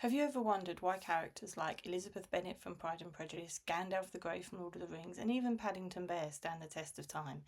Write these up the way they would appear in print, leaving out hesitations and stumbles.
Have you ever wondered why characters like Elizabeth Bennet from Pride and Prejudice, Gandalf the Grey from Lord of the Rings, and even Paddington Bear stand the test of time?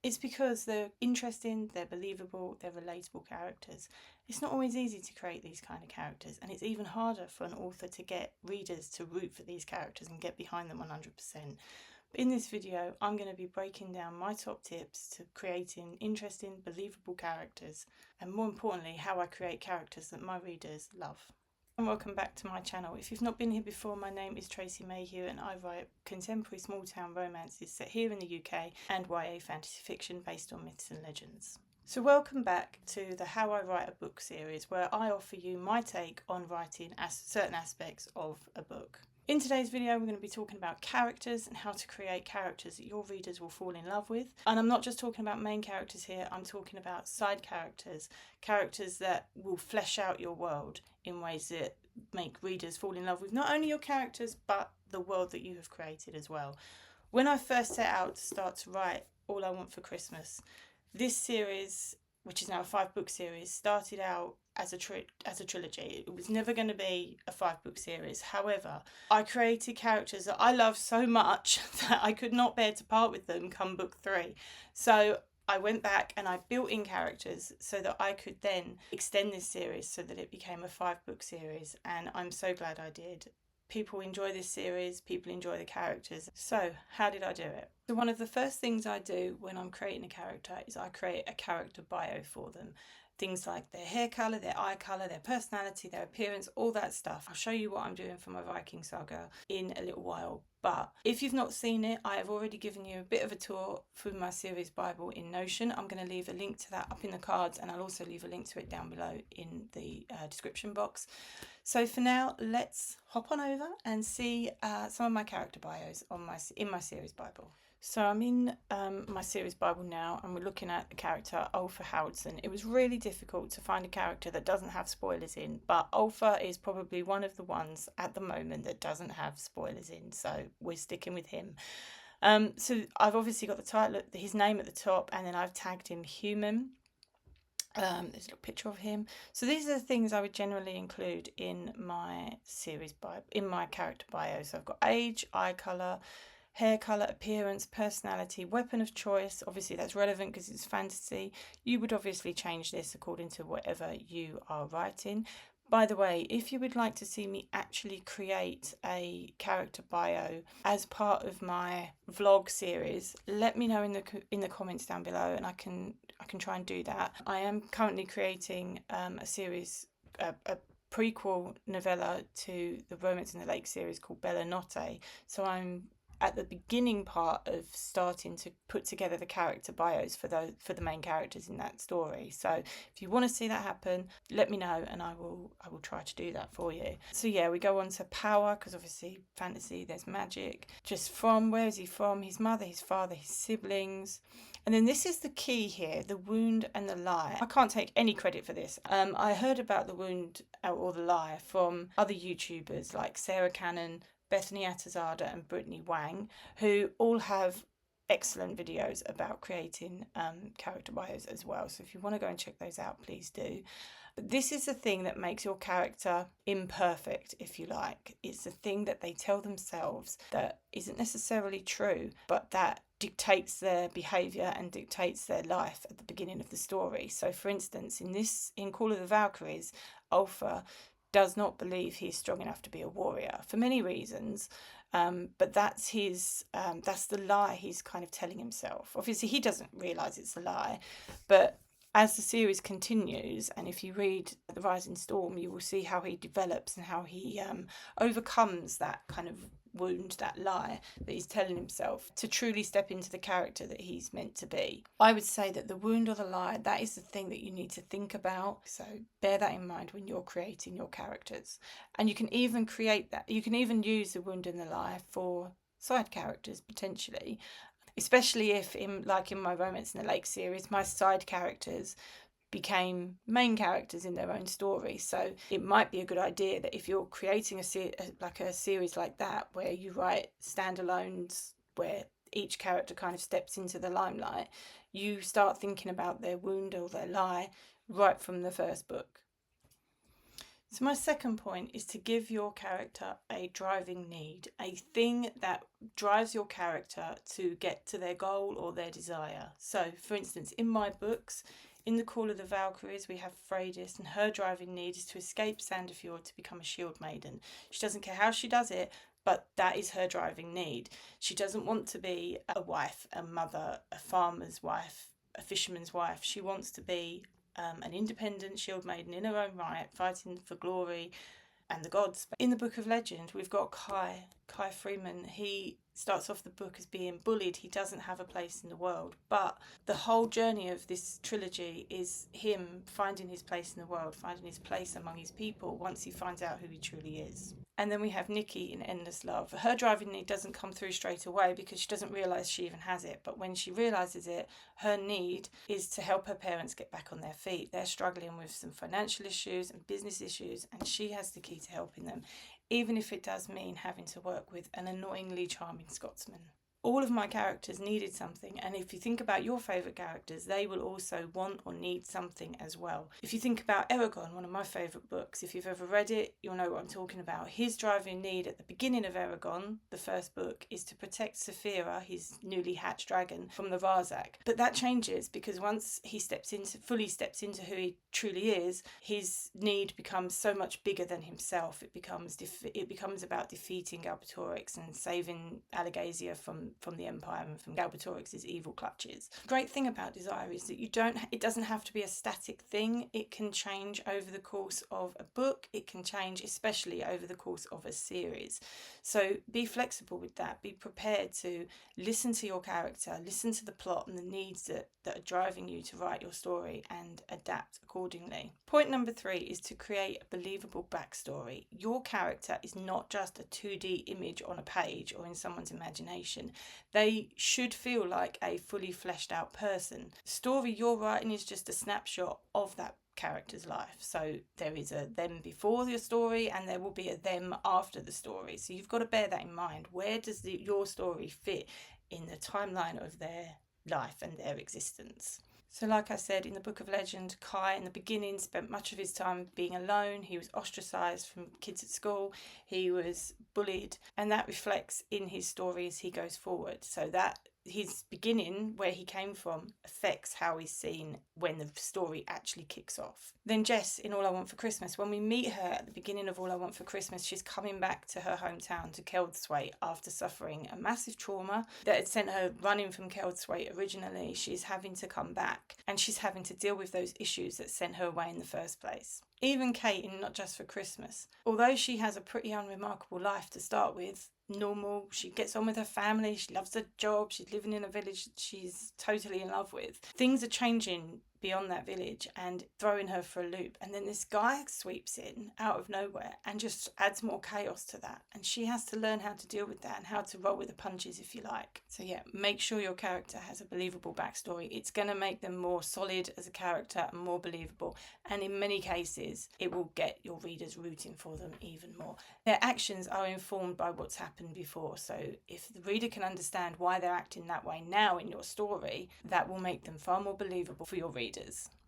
It's because they're interesting, they're believable, they're relatable characters. It's not always easy to create these kind of characters, and it's even harder for an author to get readers to root for these characters and get behind them 100%. In this video, I'm going to be breaking down my top tips to creating interesting, believable characters, and more importantly, how I create characters that my readers love. And welcome back to my channel. If you've not been here before, my name is Tracy Mayhew and I write contemporary small town romances set here in the UK and YA fantasy fiction based on myths and legends. So welcome back to the How I Write a Book series, where I offer you my take on writing certain aspects of a book. In today's video, we're going to be talking about characters and how to create characters that your readers will fall in love with. And I'm not just talking about main characters here, I'm talking about side characters, characters that will flesh out your world in ways that make readers fall in love with not only your characters, but the world that you have created as well. When I first set out to start to write All I Want for Christmas, this series, which is now a 5-book series, started out as a trilogy. It was never going to be a 5-book series. However, I created characters that I love so much that I could not bear to part with them come book 3. So I went back and I built in characters so that I could then extend this series so that it became a 5-book series, and I'm so glad I did. People enjoy this series, people enjoy the characters. So how did I do it? So one of the first things I do when I'm creating a character is I create a character bio for them. Things like their hair colour, their eye colour, their personality, their appearance, all that stuff. I'll show you what I'm doing for my Viking saga in a little while. But if you've not seen it, I have already given you a bit of a tour through my series Bible in Notion. I'm going to leave a link to that up in the cards, and I'll also leave a link to it down below in the description box. So for now, let's hop on over and see some of my character bios in my series Bible. So I'm in my series Bible now, and we're looking at the character Ulfa Howardson. It was really difficult to find a character that doesn't have spoilers in, but Ulfa is probably one of the ones at the moment that doesn't have spoilers in, so we're sticking with him. So I've obviously got the title, his name at the top, and then I've tagged him human. There's a little picture of him. So these are the things I would generally include in my series bio, in my character bio. So I've got age, eye colour, hair colour, appearance, personality, weapon of choice. Obviously that's relevant because it's fantasy. You would obviously change this according to whatever you are writing. By the way, if you would like to see me actually create a character bio as part of my vlog series, let me know in the comments down below, and I can try and do that. I am currently creating a series, a prequel novella to the Romance in the Lake series called Bella Notte. So I'm at the beginning part of starting to put together the character bios for the main characters in that story. So if you want to see that happen, let me know and I will try to do that for you. So yeah, we go on to power, because obviously fantasy, there's magic. Just from, where is he from? His mother, his father, his siblings. And then this is the key here, the wound and the lie. I can't take any credit for this. I heard about the wound or the lie from other YouTubers like Sarah Cannon, Bethany Atazada and Brittany Wang, who all have excellent videos about creating character bios as well. So if you want to go and check those out, please do. But this is the thing that makes your character imperfect, if you like. It's the thing that they tell themselves that isn't necessarily true, but that dictates their behaviour and dictates their life at the beginning of the story. So for instance, in Call of the Valkyries, Ulfa does not believe he's strong enough to be a warrior for many reasons, but that's the lie he's kind of telling himself. Obviously he doesn't realise it's a lie, but as the series continues, and if you read The Rising Storm, you will see how he develops and how he overcomes that kind of wound, that lie that he's telling himself, to truly step into the character that he's meant to be. I would say that the wound or the lie, that is the thing that you need to think about. So bear that in mind when you're creating your characters. And you can even create that. You can even use the wound and the lie for side characters potentially. Especially if, in my Romance in the Lake series, my side characters became main characters in their own story. So it might be a good idea that if you're creating a series like that, where you write standalones where each character kind of steps into the limelight, you start thinking about their wound or their lie right from the first book. So my second point is to give your character a driving need, a thing that drives your character to get to their goal or their desire. So, for instance, in my books, in The Call of the Valkyries, we have Freydis, and her driving need is to escape Sandefjord to become a shield maiden. She doesn't care how she does it, but that is her driving need. She doesn't want to be a wife, a mother, a farmer's wife, a fisherman's wife. She wants to be an independent shield maiden in her own right, fighting for glory and the gods. In the Book of Legend, we've got Kai Freeman. He starts off the book as being bullied. He doesn't have a place in the world. But the whole journey of this trilogy is him finding his place in the world, finding his place among his people once he finds out who he truly is. And then we have Nikki in Endless Love. Her driving need doesn't come through straight away because she doesn't realise she even has it. But when she realises it, her need is to help her parents get back on their feet. They're struggling with some financial issues and business issues, and she has the key to helping them, even if it does mean having to work with an annoyingly charming Scotsman. All of my characters needed something, and if you think about your favourite characters, they will also want or need something as well. If you think about Eragon, one of my favourite books, if you've ever read it, you'll know what I'm talking about. His driving need at the beginning of Eragon, the first book, is to protect Saphira, his newly hatched dragon, from the Varzak. But that changes because once he fully steps into who he truly is, his need becomes so much bigger than himself. It becomes about defeating Galbatorix and saving Alagasia from the Empire and from Galbatorix's evil clutches. The great thing about desire is that it doesn't have to be a static thing. It can change over the course of a book. It can change especially over the course of a series. So be flexible with that. Be prepared to listen to your character, listen to the plot and the needs that are driving you to write your story, and adapt accordingly. Point number 3 is to create a believable backstory. Your character is not just a 2D image on a page or in someone's imagination. They should feel like a fully fleshed out person. The story you're writing is just a snapshot of that character's life. So there is a them before your story and there will be a them after the story. So you've got to bear that in mind. Where does your story fit in the timeline of their life and their existence? So like I said, in the Book of Legend, Kai in the beginning spent much of his time being alone. He was ostracised from kids at school. He was bullied, and that reflects in his story as he goes forward. So that his beginning, where he came from, affects how he's seen when the story actually kicks off. Then Jess in All I Want for Christmas, when we meet her at the beginning of All I Want for Christmas, she's coming back to her hometown, to Keldswaite, after suffering a massive trauma that had sent her running from Keldswaite originally. She's having to come back and she's having to deal with those issues that sent her away in the first place. Even Kate in Not Just for Christmas, although she has a pretty unremarkable life to start with, normal, she gets on with her family, she loves her job, she's living in a village she's totally in love with. Things are changing beyond that village and throwing her for a loop, and then this guy sweeps in out of nowhere and just adds more chaos to that, and she has to learn how to deal with that and how to roll with the punches, if you like. So yeah, make sure your character has a believable backstory. It's going to make them more solid as a character and more believable, and in many cases it will get your readers rooting for them even more. Their actions are informed by what's happened before, so if the reader can understand why they're acting that way now in your story, that will make them far more believable for your readers.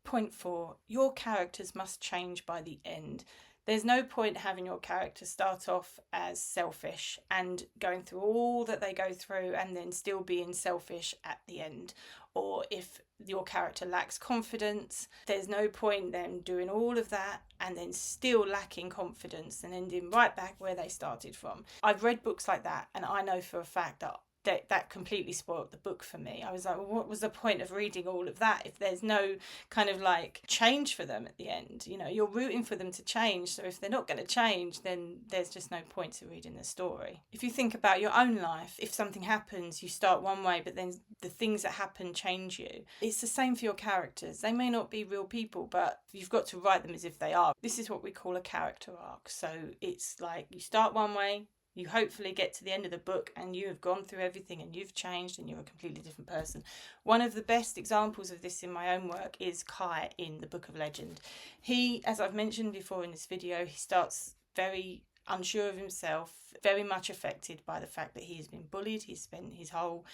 Point 4, your characters must change by the end. There's no point having your character start off as selfish and going through all that they go through and then still being selfish at the end. Or if your character lacks confidence, there's no point them doing all of that and then still lacking confidence and ending right back where they started from. I've read books like that, and I know for a fact that completely spoiled the book for me. I was like, well, what was the point of reading all of that if there's no kind of like change for them at the end? You know, you're rooting for them to change, so if they're not going to change, then there's just no point to reading the story. If you think about your own life, if something happens, you start one way, but then the things that happen change you. It's the same for your characters. They may not be real people, but you've got to write them as if they are. This is what we call a character arc. So it's like you start one way, you hopefully get to the end of the book and you have gone through everything and you've changed and you're a completely different person. One of the best examples of this in my own work is Kai in the Book of Legend. He, as I've mentioned before in this video, he starts very unsure of himself, very much affected by the fact that he's been bullied. He's spent his whole,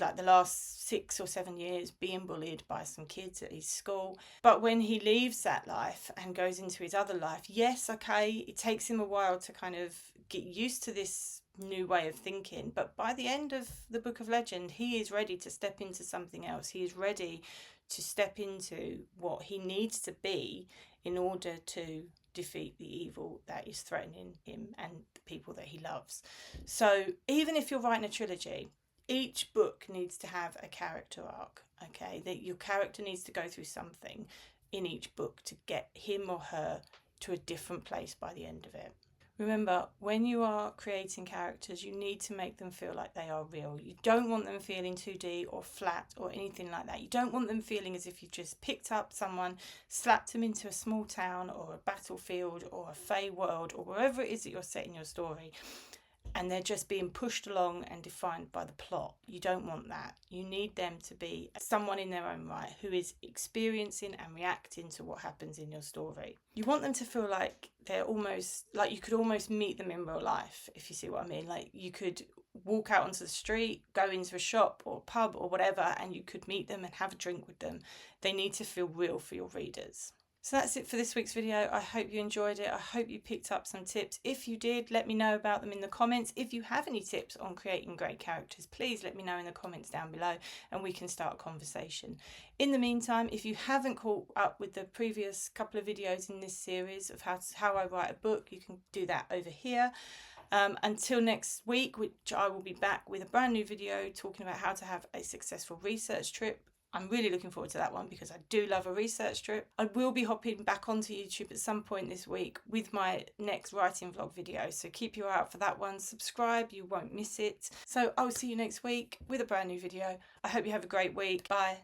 like the last 6 or 7 years being bullied by some kids at his school. But when he leaves that life and goes into his other life, yes, okay, it takes him a while to kind of get used to this new way of thinking, but by the end of the Book of Legend, he is ready to step into something else. He is ready to step into what he needs to be in order to defeat the evil that is threatening him and the people that he loves. So even if you're writing a trilogy, each book needs to have a character arc, okay? That your character needs to go through something in each book to get him or her to a different place by the end of it. Remember, when you are creating characters, you need to make them feel like they are real. You don't want them feeling 2D or flat or anything like that. You don't want them feeling as if you just picked up someone, slapped them into a small town or a battlefield or a fey world or wherever it is that you're setting your story, and they're just being pushed along and defined by the plot. You don't want that. You need them to be someone in their own right who is experiencing and reacting to what happens in your story. You want them to feel like they're almost, like you could almost meet them in real life, if you see what I mean. Like you could walk out onto the street, go into a shop or a pub or whatever, and you could meet them and have a drink with them. They need to feel real for your readers. So that's it for this week's video. I hope you enjoyed it. I hope you picked up some tips. If you did, let me know about them in the comments. If you have any tips on creating great characters, please let me know in the comments down below and we can start a conversation. In the meantime, if you haven't caught up with the previous couple of videos in this series of how I write a book, you can do that over here. Until next week, which I will be back with a brand new video talking about how to have a successful research trip. I'm really looking forward to that one because I do love a research trip. I will be hopping back onto YouTube at some point this week with my next writing vlog video, so keep your eye out for that one. Subscribe, you won't miss it. So I'll see you next week with a brand new video. I hope you have a great week. Bye.